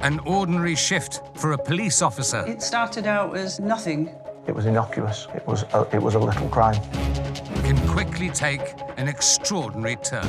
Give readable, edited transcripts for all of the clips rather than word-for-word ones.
An ordinary shift for a police officer. It started out as nothing. It was innocuous. It was a little crime. Can quickly take an extraordinary turn.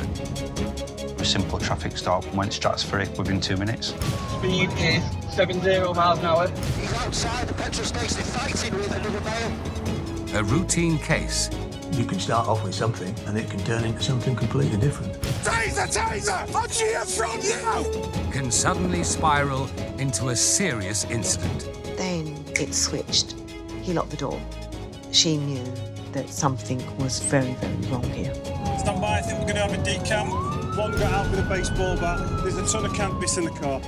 A simple traffic stop went stratospheric within 2 minutes. Speed is 70 miles an hour. He's outside the petrol station fighting with another male. A routine case. You can start off with something and it can turn into something completely different. Taser! Taser! I cheer from you! Can suddenly spiral into a serious incident. Then it switched. He locked the door. She knew that something was very, very wrong here. Stand by, I think we're going to have a decamp. One got out with a baseball bat. There's a ton of cannabis in the car.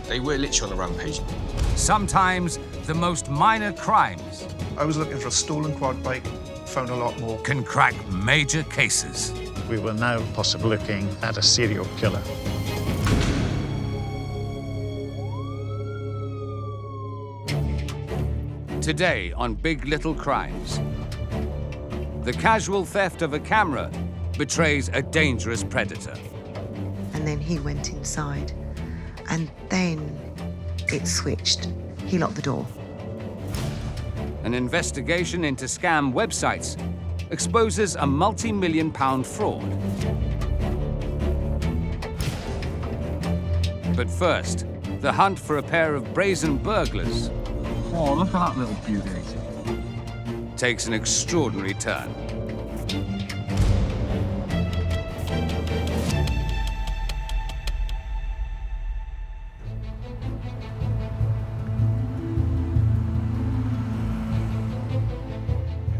They were literally on a rampage. Sometimes the most minor crimes. I was looking for a stolen quad bike, found a lot more. Can crack major cases. We were now possibly looking at a serial killer. Today on Big Little Crimes, the casual theft of a camera betrays a dangerous predator. And then he went inside, and then it switched. He locked the door. An investigation into scam websites exposes a multi-million-pound fraud. But first, the hunt for a pair of brazen burglars. Oh, look at that little beauty. Takes an extraordinary turn.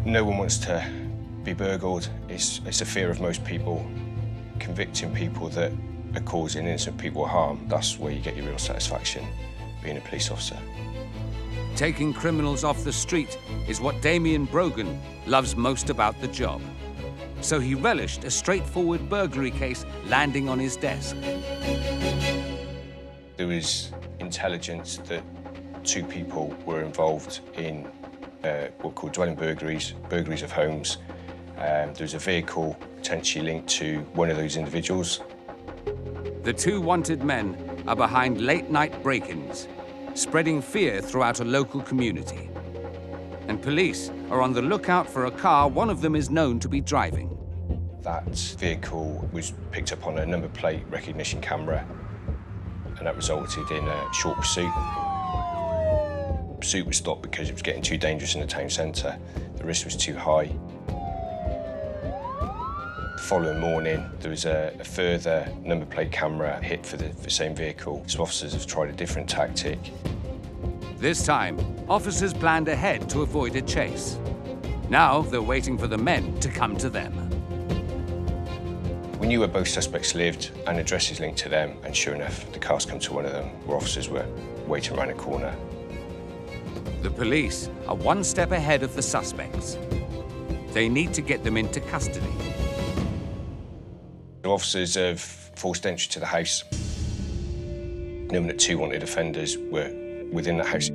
No one wants to be burgled. It's a fear of most people. Convicting people that are causing innocent people harm, that's where you get your real satisfaction, being a police officer. Taking criminals off the street is what Damien Brogan loves most about the job. So he relished a straightforward burglary case landing on his desk. There was intelligence that 2 people were involved in what were called dwelling burglaries, burglaries of homes. There was a vehicle potentially linked to one of those individuals. The 2 wanted men are behind late-night break-ins, spreading fear throughout a local community. And police are on the lookout for a car one of them is known to be driving. That vehicle was picked up on a number plate recognition camera, and that resulted in a short pursuit. The pursuit was stopped because it was getting too dangerous in the town centre. The risk was too high. The following morning, there was a further number plate camera hit for the same vehicle. So officers have tried a different tactic. This time, officers planned ahead to avoid a chase. Now they're waiting for the men to come to them. We knew where both suspects lived and addresses linked to them, and sure enough, the cars come to one of them where officers were waiting around a corner. The police are one step ahead of the suspects. They need to get them into custody. The officers have forced entry to the house, knowing that 2 wanted offenders were within the house.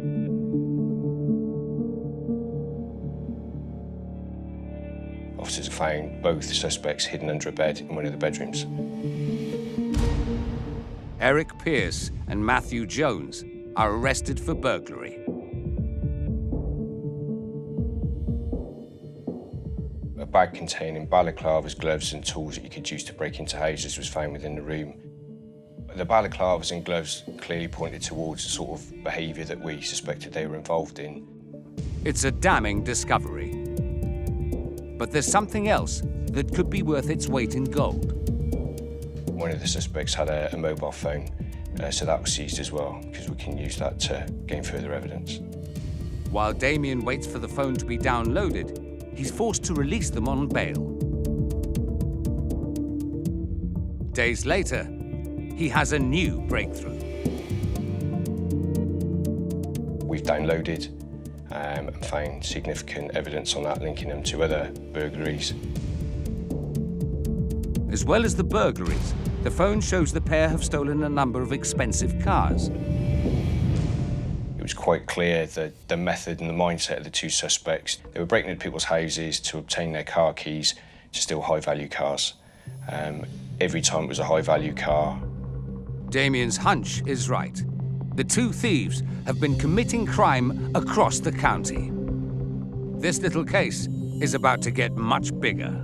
Officers have found both suspects hidden under a bed in one of the bedrooms. Eric Pierce and Matthew Jones are arrested for burglary. A bag containing balaclavas, gloves and tools that you could use to break into houses was found within the room. The balaclavas and gloves clearly pointed towards the sort of behaviour that we suspected they were involved in. It's a damning discovery. But there's something else that could be worth its weight in gold. One of the suspects had a mobile phone, so that was seized as well, because we can use that to gain further evidence. While Damien waits for the phone to be downloaded, he's forced to release them on bail. Days later, he has a new breakthrough. We've downloaded and found significant evidence on that linking them to other burglaries. As well as the burglaries, the phone shows the pair have stolen a number of expensive cars. It was quite clear that the method and the mindset of the 2 suspects, they were breaking into people's houses to obtain their car keys to steal high-value cars. Every time it was a high-value car. Damien's hunch is right. The two thieves have been committing crime across the county. This little case is about to get much bigger.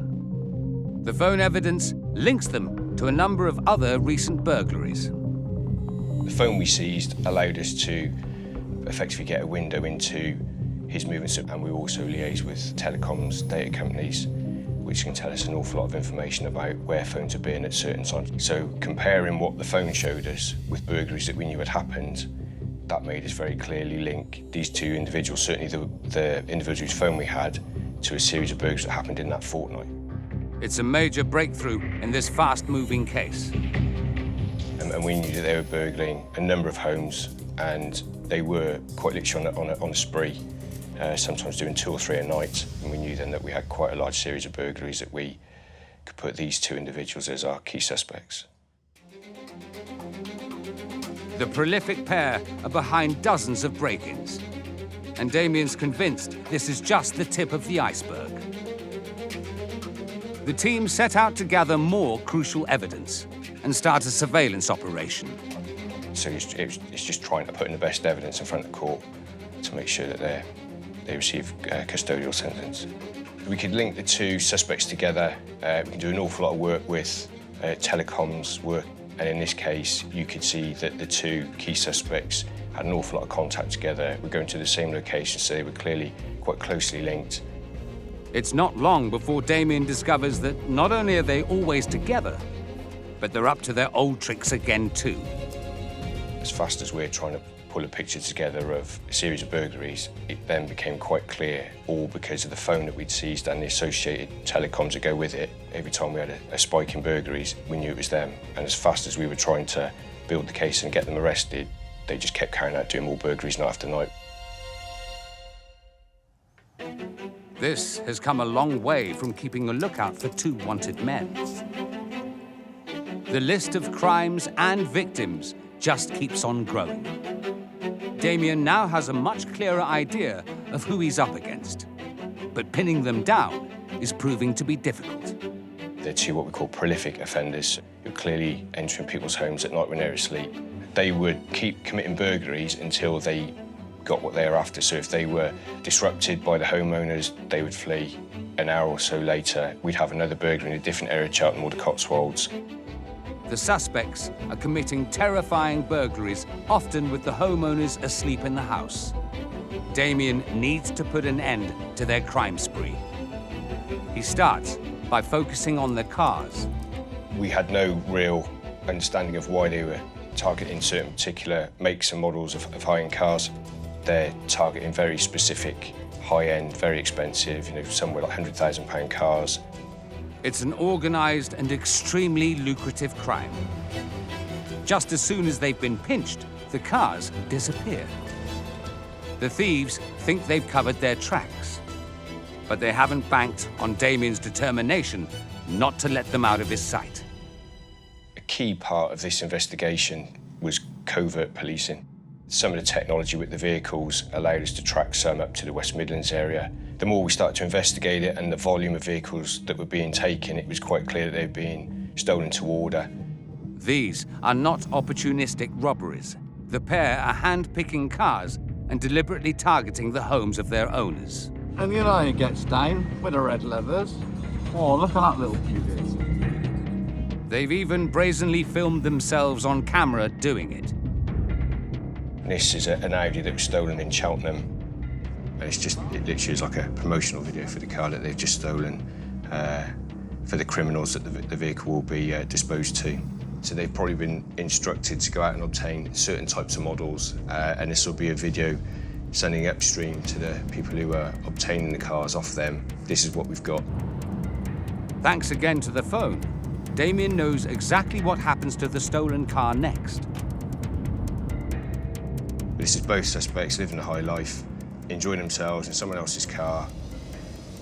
The phone evidence links them to a number of other recent burglaries. The phone we seized allowed us to effectively get a window into his movements, and we also liaise with telecoms data companies, which can tell us an awful lot of information about where phones have been at certain times. So comparing what the phone showed us with burglaries that we knew had happened, that made us very clearly link these two individuals, certainly the individual whose phone we had, to a series of burglaries that happened in that fortnight. It's a major breakthrough in this fast-moving case. And we knew that they were burgling a number of homes, and they were quite literally on a spree, sometimes doing 2 or 3 a night. And we knew then that we had quite a large series of burglaries that we could put these two individuals as our key suspects. The prolific pair are behind dozens of break-ins, and Damien's convinced this is just the tip of the iceberg. The team set out to gather more crucial evidence and start a surveillance operation. So it's just trying to put in the best evidence in front of court to make sure that they receive a custodial sentence. We could link the two suspects together. We can do an awful lot of work with telecoms work, and in this case, you could see that the two key suspects had an awful lot of contact together. We're going to the same location, so they were clearly quite closely linked. It's not long before Damien discovers that not only are they always together, but they're up to their old tricks again too. As fast as we're trying to pull a picture together of a series of burglaries, it then became quite clear, all because of the phone that we'd seized and the associated telecoms that go with it. Every time we had a spike in burglaries, we knew it was them. And as fast as we were trying to build the case and get them arrested, they just kept carrying out doing more burglaries night after night. This has come a long way from keeping a lookout for two wanted men. The list of crimes and victims just keeps on growing. Damien now has a much clearer idea of who he's up against, but pinning them down is proving to be difficult. They're two what we call prolific offenders who are clearly entering people's homes at night when they're asleep. They would keep committing burglaries until they got what they were after. So if they were disrupted by the homeowners, they would flee. An hour or so later, we'd have another burglary in a different area of Cheltenham or the Cotswolds. The suspects are committing terrifying burglaries, often with the homeowners asleep in the house. Damien needs to put an end to their crime spree. He starts by focusing on their cars. We had no real understanding of why they were targeting certain particular makes and models of high-end cars. They're targeting very specific, high-end, very expensive, somewhere like £100,000 cars. It's an organized and extremely lucrative crime. Just as soon as they've been pinched, the cars disappear. The thieves think they've covered their tracks, but they haven't banked on Damien's determination not to let them out of his sight. A key part of this investigation was covert policing. Some of the technology with the vehicles allowed us to track some up to the West Midlands area. The more we started to investigate it and the volume of vehicles that were being taken, it was quite clear that they were being stolen to order. These are not opportunistic robberies. The pair are hand-picking cars and deliberately targeting the homes of their owners. And you know it gets down with the red leathers. Oh, look at that little beauty. They've even brazenly filmed themselves on camera doing it. This is an Audi that was stolen in Cheltenham. And it literally is like a promotional video for the car that they've just stolen for the criminals that the vehicle will be disposed to. So they've probably been instructed to go out and obtain certain types of models, and this will be a video sending upstream to the people who are obtaining the cars off them. This is what we've got. Thanks again to the phone, Damien knows exactly what happens to the stolen car next. This is both suspects living a high life, enjoying themselves in someone else's car.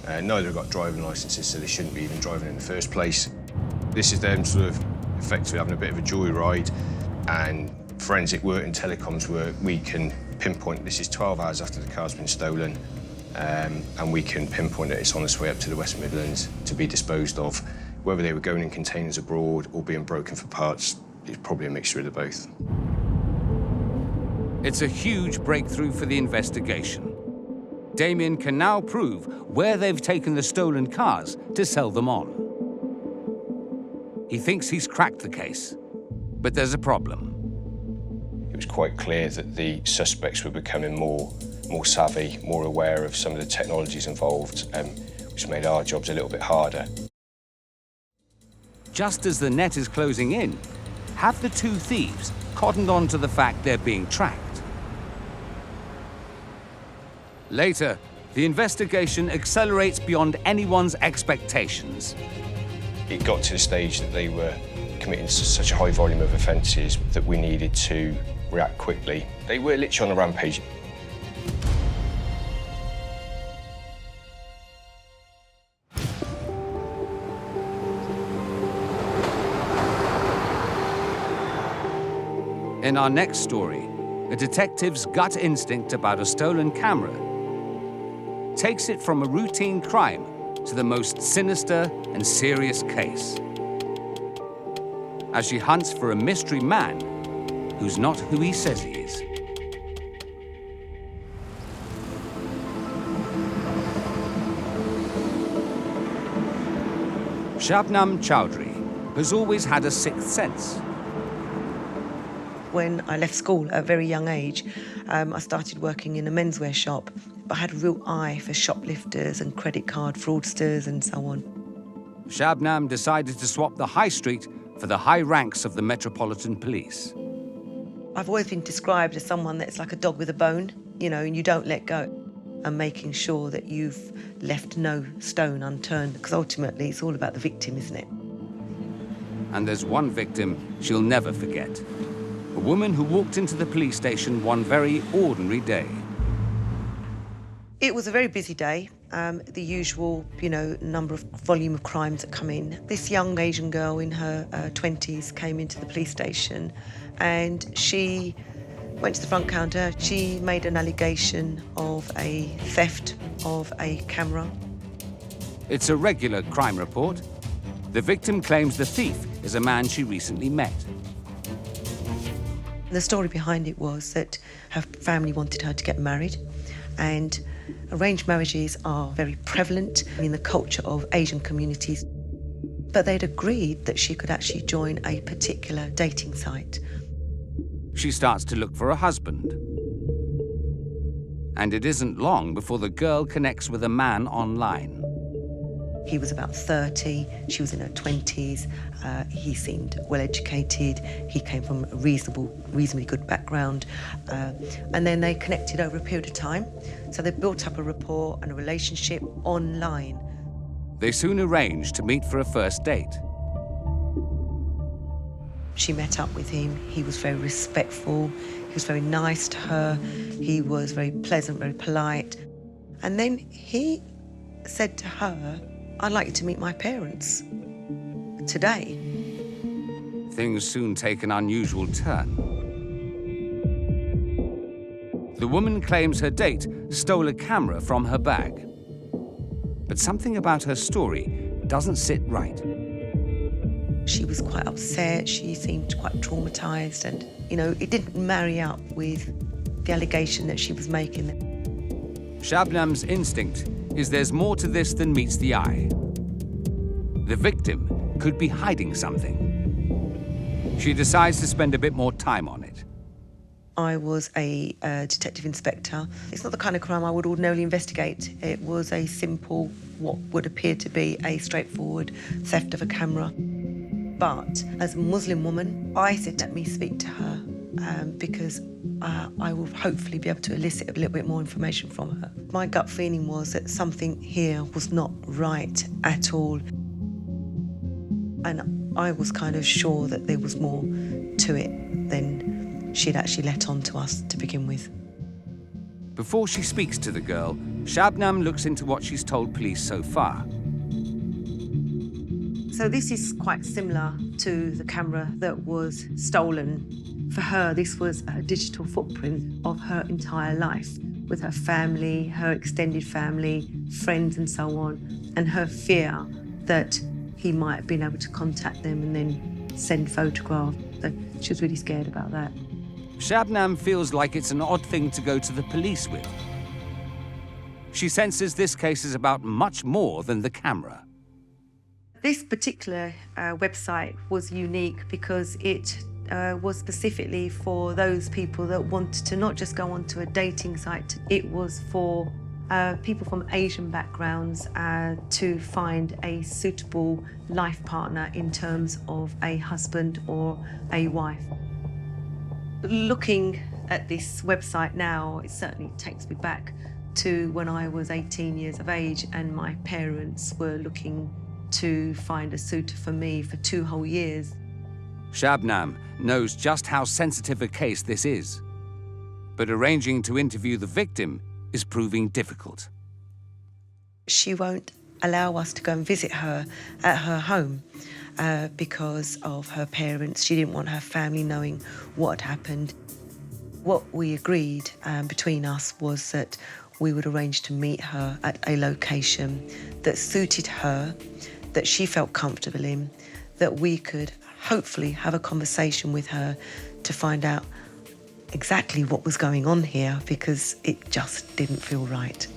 Neither have got driving licenses, so they shouldn't be even driving in the first place. This is them sort of effectively having a bit of a joyride, and forensic work and telecoms work, we can pinpoint this is 12 hours after the car's been stolen, and we can pinpoint that it's on its way up to the West Midlands to be disposed of. Whether they were going in containers abroad or being broken for parts It's probably a mixture of the both. It's a huge breakthrough for the investigation. Damien can now prove where they've taken the stolen cars to sell them on. He thinks he's cracked the case, but there's a problem. It was quite clear that the suspects were becoming more savvy, more aware of some of the technologies involved, which made our jobs a little bit harder. Just as the net is closing in, have the two thieves cottoned on to the fact they're being tracked? Later, the investigation accelerates beyond anyone's expectations. It got to the stage that they were committing such a high volume of offences that we needed to react quickly. They were literally on a rampage. In our next story, a detective's gut instinct about a stolen camera takes it from a routine crime to the most sinister and serious case, as she hunts for a mystery man who's not who he says he is. Shabnam Chowdhury has always had a sixth sense. When I left school at a very young age, I started working in a menswear shop. I had a real eye for shoplifters and credit card fraudsters and so on. Shabnam decided to swap the high street for the high ranks of the Metropolitan Police. I've always been described as someone that's like a dog with a bone, you know, and you don't let go. And making sure that you've left no stone unturned, because ultimately it's all about the victim, isn't it? And there's one victim she'll never forget. A woman who walked into the police station one very ordinary day. It was a very busy day. The usual, volume of crimes that come in. This young Asian girl in her 20s came into the police station and she went to the front counter. She made an allegation of a theft of a camera. It's a regular crime report. The victim claims the thief is a man she recently met. The story behind it was that her family wanted her to get married, and arranged marriages are very prevalent in the culture of Asian communities. But they'd agreed that she could actually join a particular dating site. She starts to look for a husband. And it isn't long before the girl connects with a man online. He was about 30, she was in her 20s. He seemed well-educated. He came from a reasonably good background. And then they connected over a period of time. So they built up a rapport and a relationship online. They soon arranged to meet for a first date. She met up with him. He was very respectful. He was very nice to her. He was very pleasant, very polite. And then he said to her, "I'd like you to meet my parents today." Things soon take an unusual turn. The woman claims her date stole a camera from her bag. But something about her story doesn't sit right. She was quite upset. She seemed quite traumatized, and, it didn't marry up with the allegation that she was making. Shabnam's instinct is there's more to this than meets the eye. The victim could be hiding something. She decides to spend a bit more time on it. I was a detective inspector. It's not the kind of crime I would ordinarily investigate. It was a simple, what would appear to be a straightforward theft of a camera. But as a Muslim woman, I said, let me speak to her because I will hopefully be able to elicit a little bit more information from her. My gut feeling was that something here was not right at all. And I was kind of sure that there was more to it than she'd actually let on to us to begin with. Before she speaks to the girl, Shabnam looks into what she's told police so far. So this is quite similar to the camera that was stolen. For her, this was a digital footprint of her entire life, with her family, her extended family, friends and so on, and her fear that he might have been able to contact them and then send photographs. So she was really scared about that. Shabnam feels like it's an odd thing to go to the police with. She senses this case is about much more than the camera. This particular website was unique because it was specifically for those people that wanted to not just go onto a dating site. It was for people from Asian backgrounds to find a suitable life partner in terms of a husband or a wife. Looking at this website now, it certainly takes me back to when I was 18 years of age and my parents were looking to find a suitor for me for 2 whole years. Shabnam knows just how sensitive a case this is, but arranging to interview the victim is proving difficult. She won't allow us to go and visit her at her home because of her parents. She didn't want her family knowing what had happened. What we agreed between us was that we would arrange to meet her at a location that suited her, that she felt comfortable in, that we could hopefully have a conversation with her to find out exactly what was going on here, because it just didn't feel right.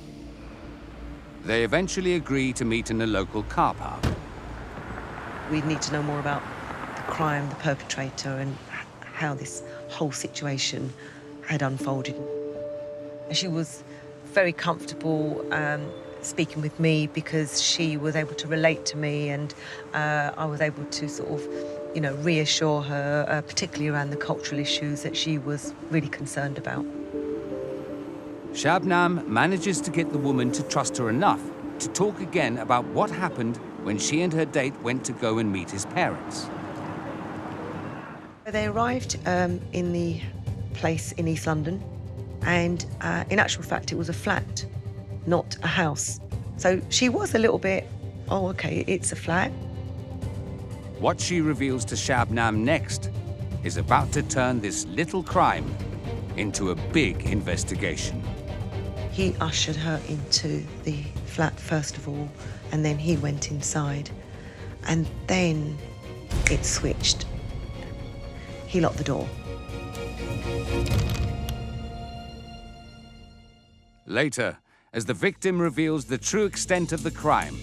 They eventually agree to meet in a local car park. We need to know more about the crime, the perpetrator, and how this whole situation had unfolded. She was very comfortable speaking with me because she was able to relate to me, and I was able to sort of, reassure her, particularly around the cultural issues that she was really concerned about. Shabnam manages to get the woman to trust her enough to talk again about what happened when she and her date went to go and meet his parents. They arrived in the place in East London, and in actual fact it was a flat, not a house. So she was a little bit, oh okay, it's a flat. What she reveals to Shabnam next is about to turn this little crime into a big investigation. He ushered her into the flat first of all, and then he went inside, and then it switched. He locked the door. Later, as the victim reveals the true extent of the crime,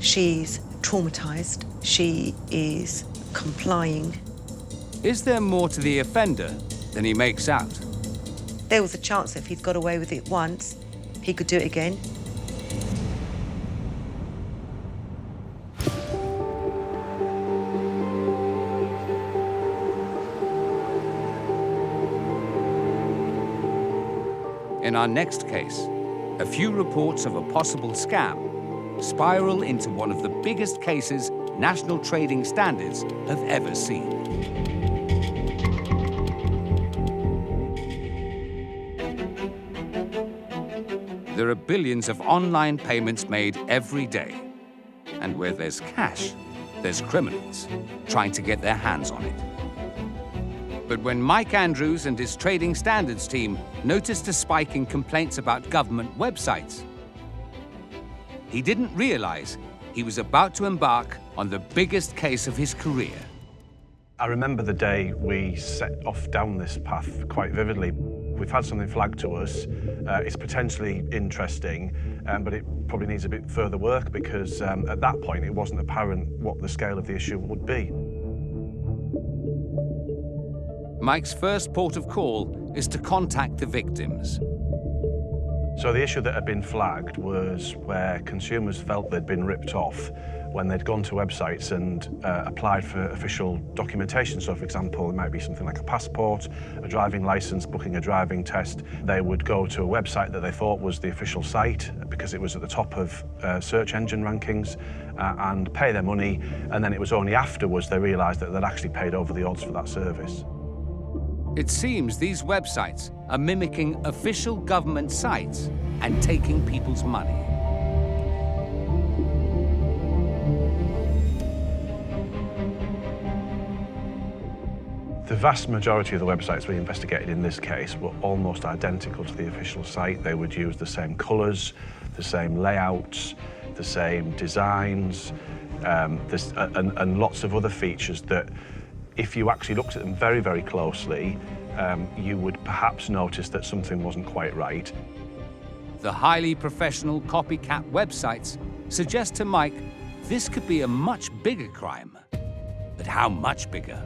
she's traumatized. She is complying. Is there more to the offender than he makes out? There was a chance that if he'd got away with it once, he could do it again. In our next case, a few reports of a possible scam spiral into one of the biggest cases national trading standards have ever seen. There are billions of online payments made every day. And where there's cash, there's criminals trying to get their hands on it. But when Mike Andrews and his trading standards team noticed a spike in complaints about government websites, he didn't realize he was about to embark on the biggest case of his career. I remember the day we set off down this path quite vividly. We've had something flagged to us. It's potentially interesting, but it probably needs a bit further work because at that point it wasn't apparent what the scale of the issue would be. Mike's first port of call is to contact the victims. So the issue that had been flagged was where consumers felt they'd been ripped off when they'd gone to websites and applied for official documentation. So, for example, it might be something like a passport, a driving licence, booking a driving test. They would go to a website that they thought was the official site because it was at the top of search engine rankings and pay their money, and then it was only afterwards they realised that they'd actually paid over the odds for that service. It seems these websites are mimicking official government sites and taking people's money. The vast majority of the websites we investigated in this case were almost identical to the official site. They would use the same colours, the same layouts, the same designs, and lots of other features that If you actually looked at them very, very closely, you would perhaps notice that something wasn't quite right. The highly professional copycat websites suggest to Mike this could be a much bigger crime. But how much bigger?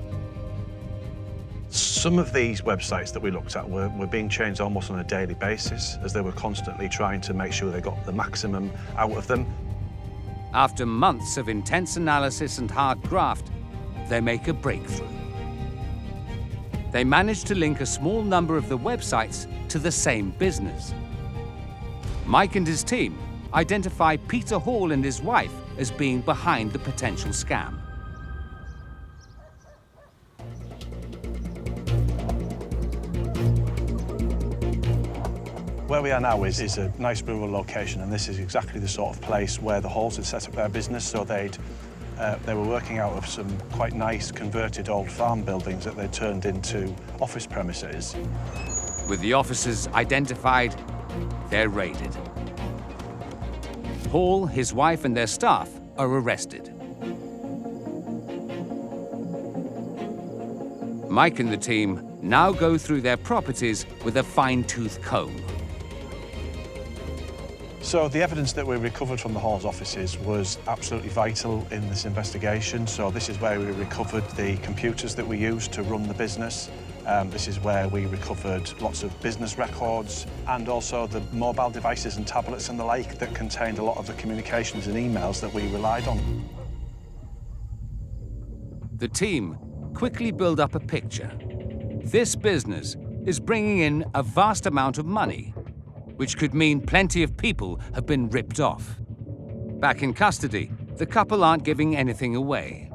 Some of these websites that we looked at were being changed almost on a daily basis, as they were constantly trying to make sure they got the maximum out of them. After months of intense analysis and hard graft, they make a breakthrough. They manage to link a small number of the websites to the same business. Mike and his team identify Peter Hall and his wife as being behind the potential scam. Where we are now is a nice rural location, and this is exactly the sort of place where the Halls had set up their business. So they were working out of some quite nice converted old farm buildings that they turned into office premises. With the officers identified, they're raided. Hall, his wife, and their staff are arrested. Mike and the team now go through their properties with a fine-tooth comb. So the evidence that we recovered from the Hall's offices was absolutely vital in this investigation. So this is where we recovered the computers that we used to run the business. This is where we recovered lots of business records and also the mobile devices and tablets and the like that contained a lot of the communications and emails that we relied on. The team quickly build up a picture. This business is bringing in a vast amount of money, which could mean plenty of people have been ripped off. Back in custody, the couple aren't giving anything away.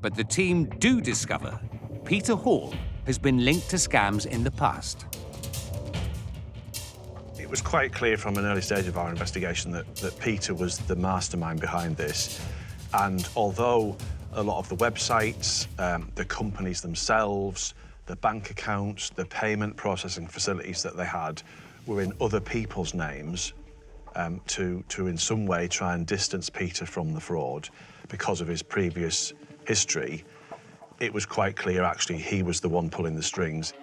But the team do discover Peter Hall has been linked to scams in the past. It was quite clear from an early stage of our investigation that Peter was the mastermind behind this. And although a lot of the websites, the companies themselves, the bank accounts, the payment processing facilities that they had were in other people's names, to in some way try and distance Peter from the fraud because of his previous history, it was quite clear actually he was the one pulling the strings.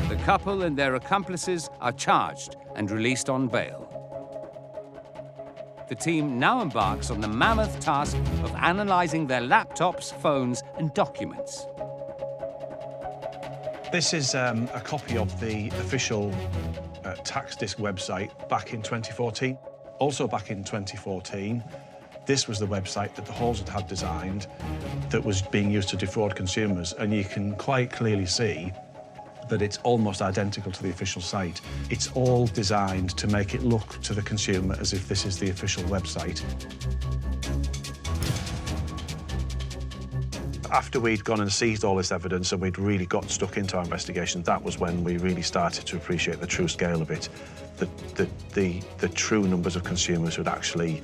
The couple and their accomplices are charged and released on bail. The team now embarks on the mammoth task of analysing their laptops, phones, and documents. This is a copy of the official tax disc website back in 2014. Also back in 2014, this was the website that the Halls had designed that was being used to defraud consumers, and you can quite clearly see that it's almost identical to the official site. It's all designed to make it look to the consumer as if this is the official website. After we'd gone and seized all this evidence and we'd really got stuck into our investigation, that was when we really started to appreciate the true scale of it, the true numbers of consumers who'd actually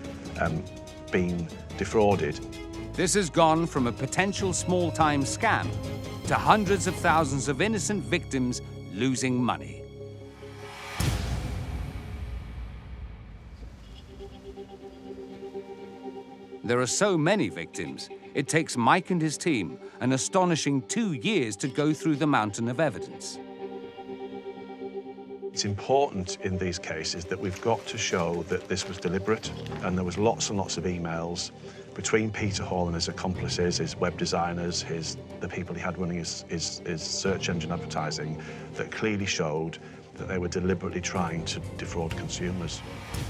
been defrauded. This has gone from a potential small-time scam to hundreds of thousands of innocent victims losing money. There are so many victims, it takes Mike and his team an astonishing 2 years to go through the mountain of evidence. It's important in these cases that we've got to show that this was deliberate, and there was lots and lots of emails between Peter Hall and his accomplices, his web designers, the people he had running his search engine advertising, that clearly showed that they were deliberately trying to defraud consumers.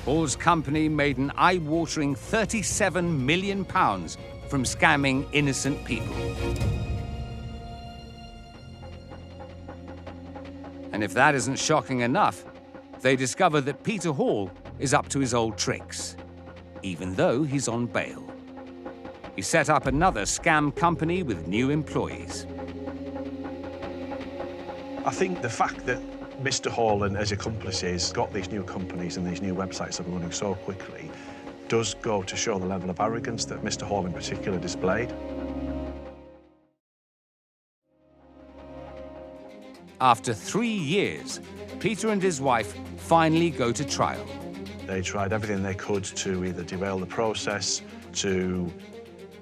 Hall's company made an eye-watering £37 million from scamming innocent people. And if that isn't shocking enough, they discover that Peter Hall is up to his old tricks, even though he's on bail. He set up another scam company with new employees. I think the fact that Mr. Hall and his accomplices got these new companies and these new websites that were running so quickly does go to show the level of arrogance that Mr. Hall in particular displayed. After 3 years, Peter and his wife finally go to trial. They tried everything they could to either derail the process, to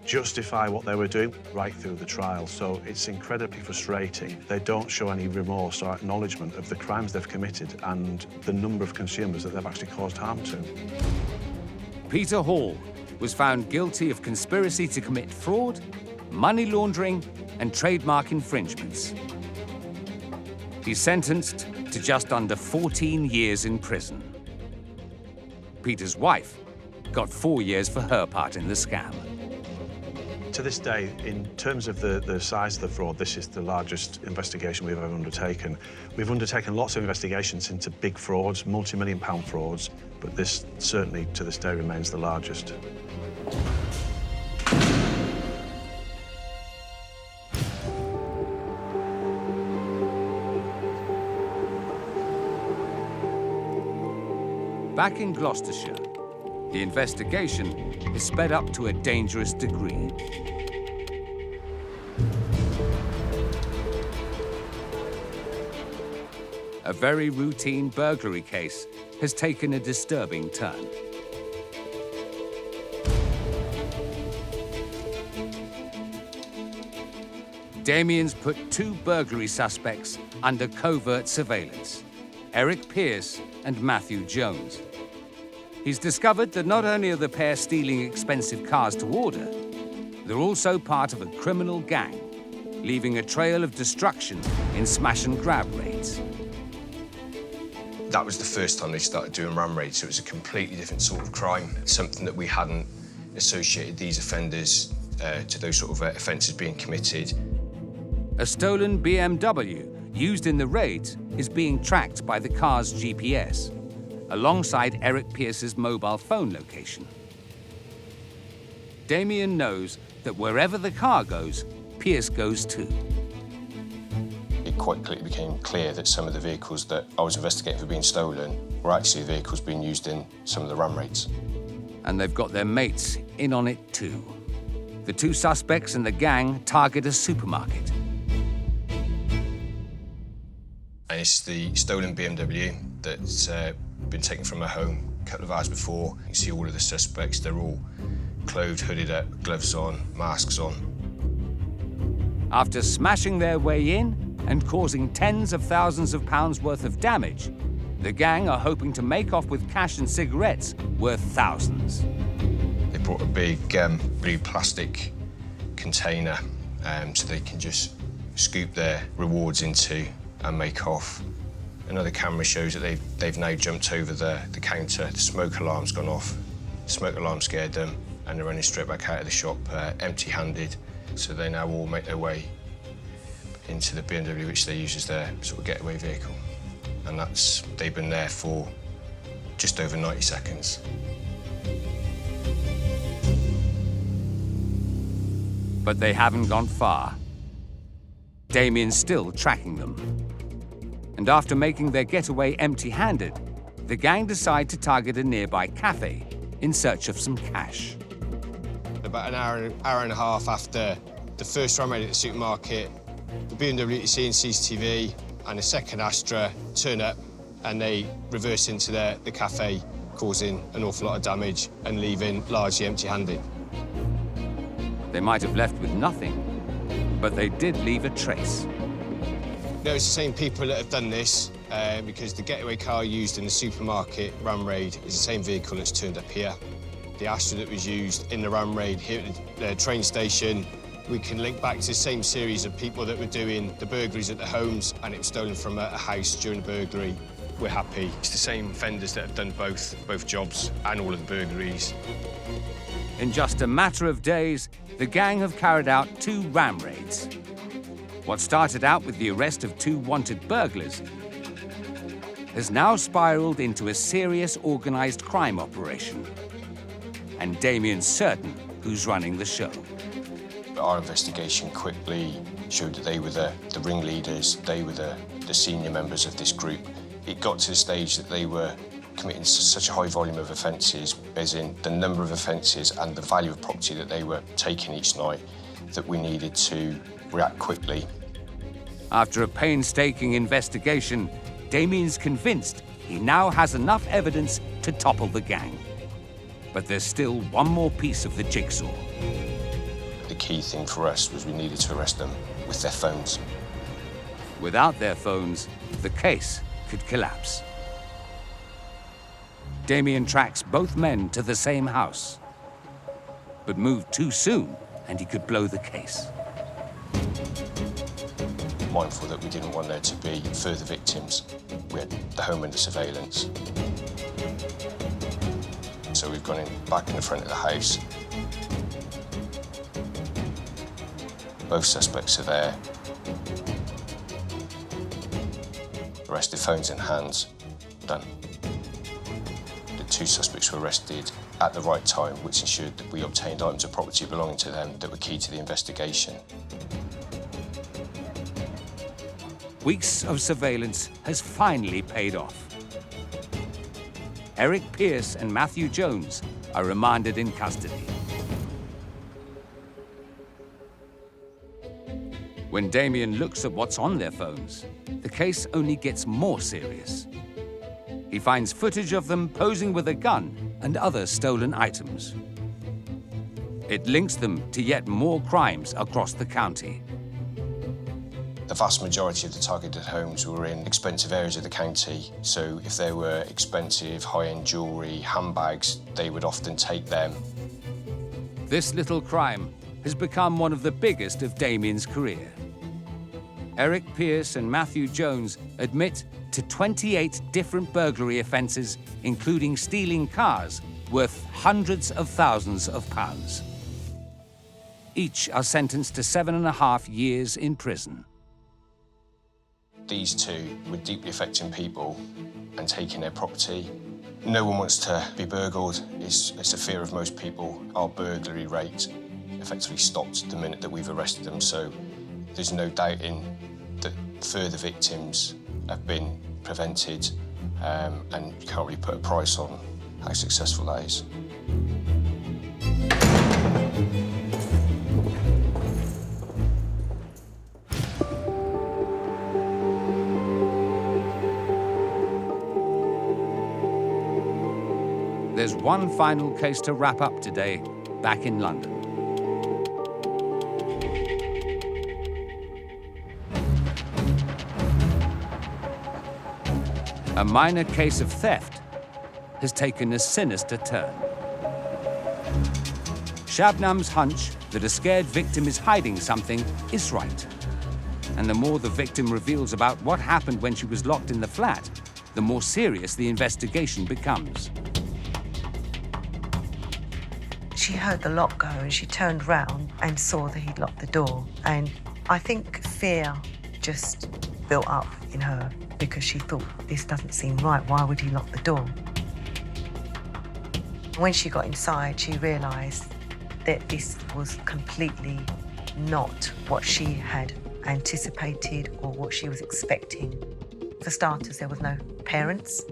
justify what they were doing right through the trial. So it's incredibly frustrating. They don't show any remorse or acknowledgement of the crimes they've committed and the number of consumers that they've actually caused harm to. Peter Hall was found guilty of conspiracy to commit fraud, money laundering, and trademark infringements. He's sentenced to just under 14 years in prison. Peter's wife got 4 years for her part in the scam. To this day, in terms of the size of the fraud, this is the largest investigation we've ever undertaken. We've undertaken lots of investigations into big frauds, multi-million-pound frauds, but this certainly, to this day, remains the largest. Back in Gloucestershire, the investigation is sped up to a dangerous degree. A very routine burglary case has taken a disturbing turn. Damien's put 2 burglary suspects under covert surveillance, Eric Pearce and Matthew Jones. He's discovered that not only are the pair stealing expensive cars to order, they're also part of a criminal gang, leaving a trail of destruction in smash-and-grab raids. That was the first time they started doing ram raids, so it was a completely different sort of crime, something that we hadn't associated these offenders to those sort of offences being committed. A stolen BMW used in the raids is being tracked by the car's GPS, alongside Eric Pearce's mobile phone location. Damien knows that wherever the car goes, Pearce goes too. It quite quickly became clear that some of the vehicles that I was investigating for being stolen were actually vehicles being used in some of the ram raids. And they've got their mates in on it too. The 2 suspects and the gang target a supermarket. And it's the stolen BMW that's been taken from a home a couple of hours before. You see all of the suspects, they're all clothed, hooded up, gloves on, masks on. After smashing their way in and causing tens of thousands of pounds worth of damage, the gang are hoping to make off with cash and cigarettes worth thousands. They brought a big blue plastic container so they can just scoop their rewards into and make off. Another camera shows that they've now jumped over the counter. The smoke alarm's gone off. The smoke alarm scared them, and they're running straight back out of the shop empty-handed. So they now all make their way into the BMW, which they use as their sort of getaway vehicle. And they've been there for just over 90 seconds. But they haven't gone far. Damien's still tracking them. And after making their getaway empty-handed, the gang decide to target a nearby cafe in search of some cash. About an hour and a half after the first ram raid at the supermarket, the BMW you see in CCTV and the second Astra turn up and they reverse into the cafe, causing an awful lot of damage and leaving largely empty-handed. They might have left with nothing, but they did leave a trace. No, it's the same people that have done this because the getaway car used in the supermarket ram raid is the same vehicle that's turned up here. The Astra that was used in the ram raid here at the train station, we can link back to the same series of people that were doing the burglaries at the homes, and it was stolen from a house during the burglary. We're happy. It's the same offenders that have done both jobs and all of the burglaries. In just a matter of days, the gang have carried out 2 ram raids. What started out with the arrest of 2 wanted burglars has now spiraled into a serious organised crime operation. And Damien's certain who's running the show. Our investigation quickly showed that they were the ringleaders, they were the senior members of this group. It got to the stage that they were committing such a high volume of offences, as in the number of offences and the value of property that they were taking each night, that we needed to react quickly. After a painstaking investigation, Damien's convinced he now has enough evidence to topple the gang. But there's still one more piece of the jigsaw. the key thing for us was we needed to arrest them with their phones. Without their phones, the case could collapse. Damien tracks both men to the same house, but moved too soon and he could blow the case. Mindful that we didn't want there to be further victims, we had the home under surveillance. So we've gone back in the front of the house. Both suspects are there. Arrested, phones in hands, done. The two suspects were arrested at the right time, which ensured that we obtained items of property belonging to them that were key to the investigation. Weeks of surveillance has finally paid off. Eric Pierce and Matthew Jones are remanded in custody. When Damien looks at what's on their phones, the case only gets more serious. He finds footage of them posing with a gun and other stolen items. It links them to yet more crimes across the county. The vast majority of the targeted homes were in expensive areas of the county, so if there were expensive high-end jewellery, handbags, they would often take them. This little crime has become one of the biggest of Damien's career. Eric Pierce and Matthew Jones admit to 28 different burglary offences, including stealing cars worth hundreds of thousands of pounds. Each are sentenced to 7.5 years in prison. These two were deeply affecting people and taking their property. No one wants to be burgled. It's a fear of most people. Our burglary rate effectively stopped the minute that we've arrested them, so there's no doubting that further victims have been prevented, and you can't really put a price on how successful that is. There's one final case to wrap up today, back in London. A minor case of theft has taken a sinister turn. Shabnam's hunch that a scared victim is hiding something is right. And the more the victim reveals about what happened when she was locked in the flat, the more serious the investigation becomes. She heard the lock go and she turned round and saw that he'd locked the door. And I think fear just built up in her because she thought, this doesn't seem right. Why would he lock the door? When she got inside, she realised that this was completely not what she had anticipated or what she was expecting. For starters, there was no parents.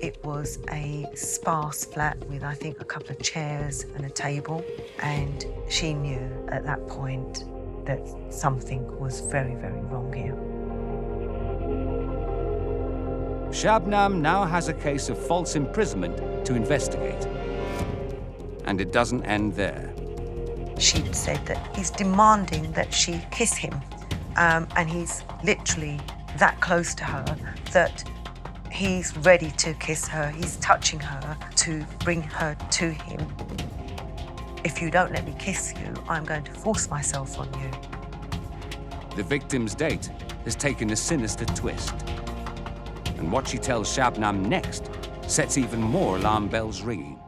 It was a sparse flat with, I think, a couple of chairs and a table. And she knew at that point that something was very, very wrong here. Shabnam now has a case of false imprisonment to investigate. And it doesn't end there. She said that he's demanding that she kiss him. And he's literally that close to her that he's ready to kiss her. He's touching her to bring her to him. If you don't let me kiss you, I'm going to force myself on you. The victim's date has taken a sinister twist. And what she tells Shabnam next sets even more alarm bells ringing.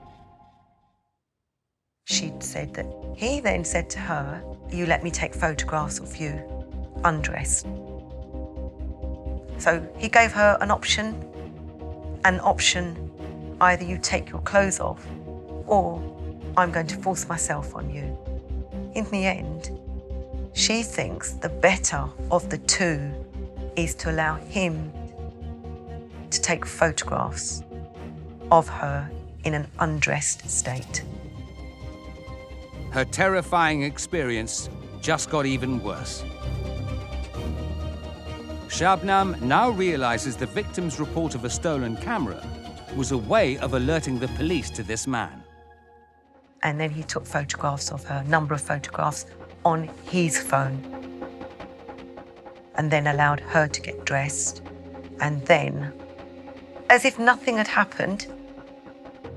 She'd said that he then said to her, you let me take photographs of you undressed. So he gave her an option, either you take your clothes off or I'm going to force myself on you. In the end, she thinks the better of the two is to allow him to take photographs of her in an undressed state. Her terrifying experience just got even worse. Shabnam now realizes the victim's report of a stolen camera was a way of alerting the police to this man. and then he took photographs of her, a number of photographs on his phone, and then allowed her to get dressed, and then, as if nothing had happened,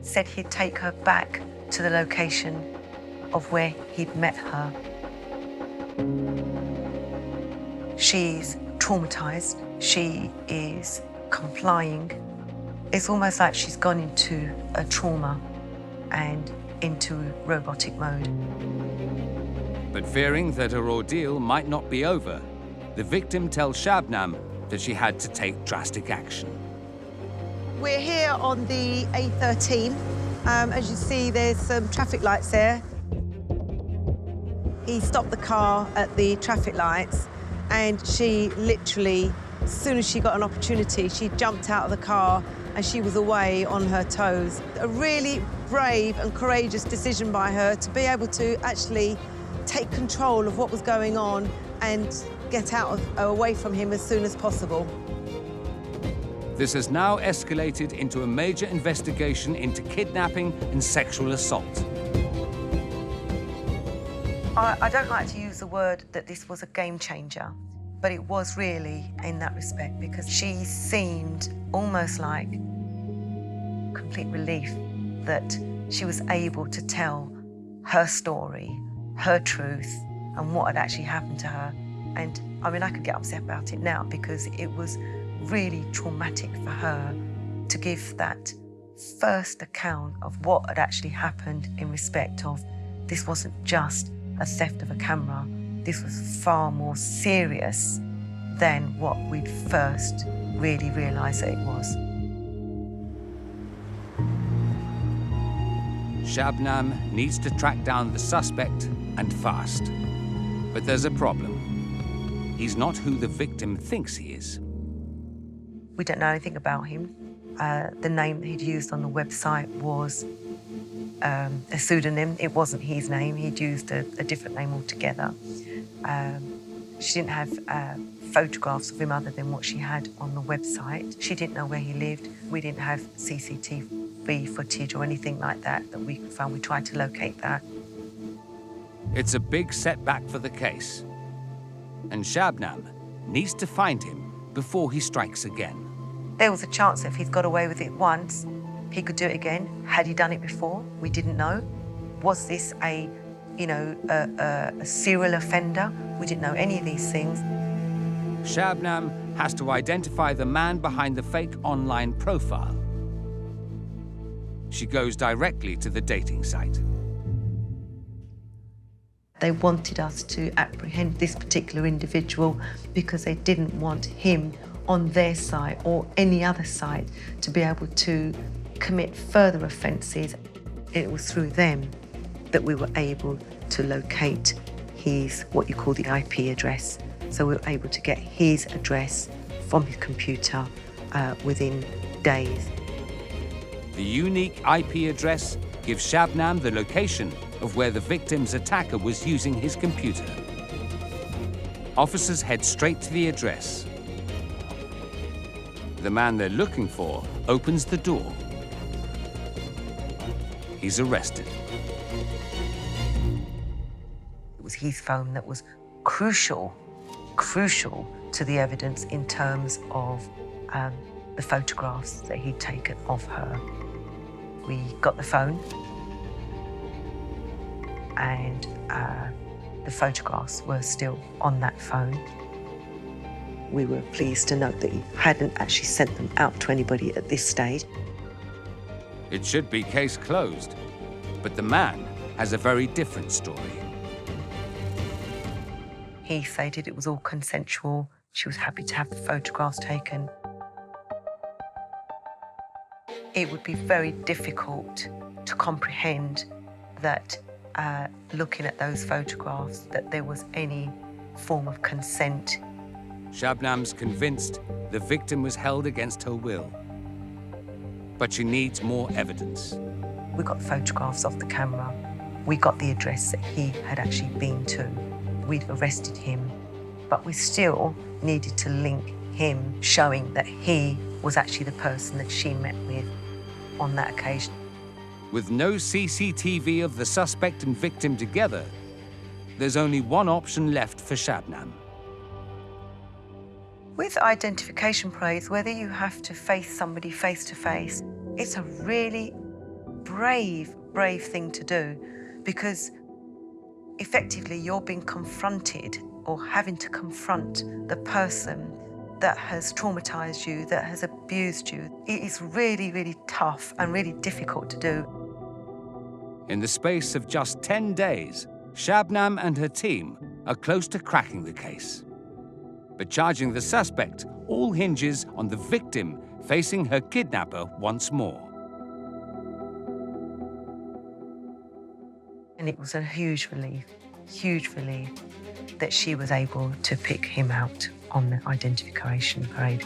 said he'd take her back to the location of where he'd met her. She's traumatized. She is complying. It's almost like she's gone into a trauma and into robotic mode. But fearing that her ordeal might not be over, the victim tells Shabnam that she had to take drastic action. We're here on the A13. As you see, there's some traffic lights there. He stopped the car at the traffic lights, and she literally, as soon as she got an opportunity, she jumped out of the car and she was away on her toes. A really brave and courageous decision by her to be able to actually take control of what was going on and get away from him as soon as possible. This has now escalated into a major investigation into kidnapping and sexual assault. I don't like to use the word that this was a game changer, but it was really in that respect, because she seemed almost like complete relief that she was able to tell her story, her truth, and what had actually happened to her. And I mean, I could get upset about it now because it was really traumatic for her to give that first account of what had actually happened in respect of this wasn't just a theft of a camera. This was far more serious than what we'd first really realised that it was. Shabnam needs to track down the suspect, and fast. But there's a problem. He's not who the victim thinks he is. We don't know anything about him. The name that he'd used on the website was a pseudonym. It wasn't his name. He'd used a different name altogether. She didn't have photographs of him other than what she had on the website. She didn't know where he lived. We didn't have CCTV footage or anything like that that we could find. We tried to locate that. It's a big setback for the case. And Shabnam needs to find him before he strikes again. There was a chance that if he'd got away with it once, he could do it again. Had he done it before? We didn't know. Was this a serial offender? We didn't know any of these things. Shabnam has to identify the man behind the fake online profile. She goes directly to the dating site. They wanted us to apprehend this particular individual because they didn't want him on their site or any other site to be able to commit further offences. It was through them that we were able to locate his, what you call the IP address. So we were able to get his address from his computer within days. The unique IP address gives Shabnam the location of where the victim's attacker was using his computer. Officers head straight to the address. The man they're looking for opens the door. He's arrested. It was his phone that was crucial to the evidence in terms of the photographs that he'd taken of her. We got the phone, and the photographs were still on that phone. We were pleased to note that he hadn't actually sent them out to anybody at this stage. It should be case closed, but the man has a very different story. He stated it was all consensual. She was happy to have the photographs taken. It would be very difficult to comprehend that looking at those photographs, that there was any form of consent. Shabnam's convinced the victim was held against her will. But she needs more evidence. We got photographs of the camera. We got the address that he had actually been to. We'd arrested him, but we still needed to link him, showing that he was actually the person that she met with on that occasion. With no CCTV of the suspect and victim together, there's only one option left for Shabnam. With identification parades, whether you have to face somebody face to face, it's a really brave thing to do, because effectively you're being confronted or having to confront the person that has traumatized you, that has abused you. It is really, really tough and really difficult to do. In the space of just 10 days, Shabnam and her team are close to cracking the case. But charging the suspect all hinges on the victim facing her kidnapper once more. And it was a huge relief that she was able to pick him out on the identification parade.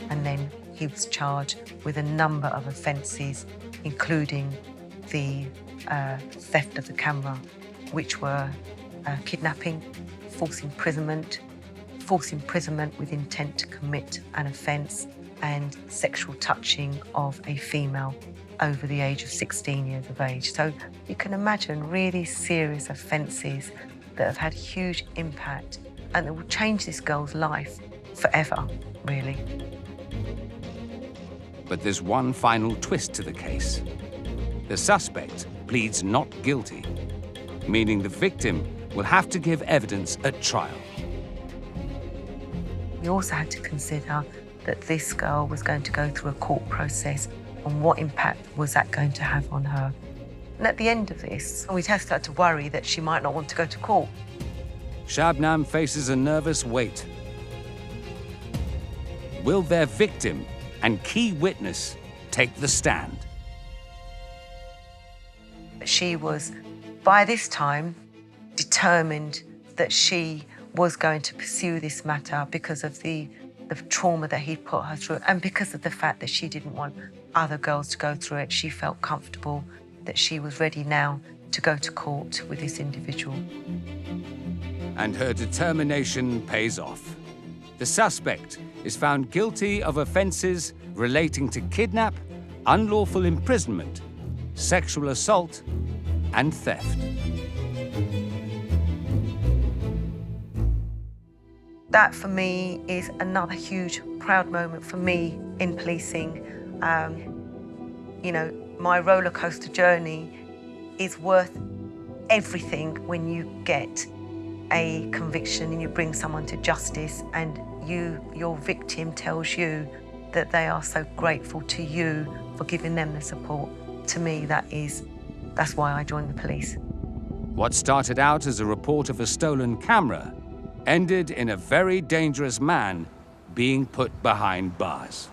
And then he was charged with a number of offences, including the theft of the camera, which were kidnapping, false imprisonment with intent to commit an offence, and sexual touching of a female over the age of 16 years of age. So you can imagine really serious offences that have had huge impact and that will change this girl's life forever, really. But there's one final twist to the case. The suspect pleads not guilty, meaning the victim will have to give evidence at trial. We also had to consider that this girl was going to go through a court process, and what impact was that going to have on her. And at the end of this, we just started to worry that she might not want to go to court. Shabnam faces a nervous wait. Will their victim and key witness take the stand? She was, by this time, determined that she was going to pursue this matter because of the trauma that he'd put her through, and because of the fact that she didn't want other girls to go through it. She felt comfortable that she was ready now to go to court with this individual. And her determination pays off. The suspect is found guilty of offences relating to kidnap, unlawful imprisonment, sexual assault, and theft. That, for me, is another huge, proud moment for me in policing. You know, my roller coaster journey is worth everything when you get a conviction and you bring someone to justice, and your victim tells you that they are so grateful to you for giving them the support. To me, that's why I joined the police. What started out as a report of a stolen camera ended in a very dangerous man being put behind bars.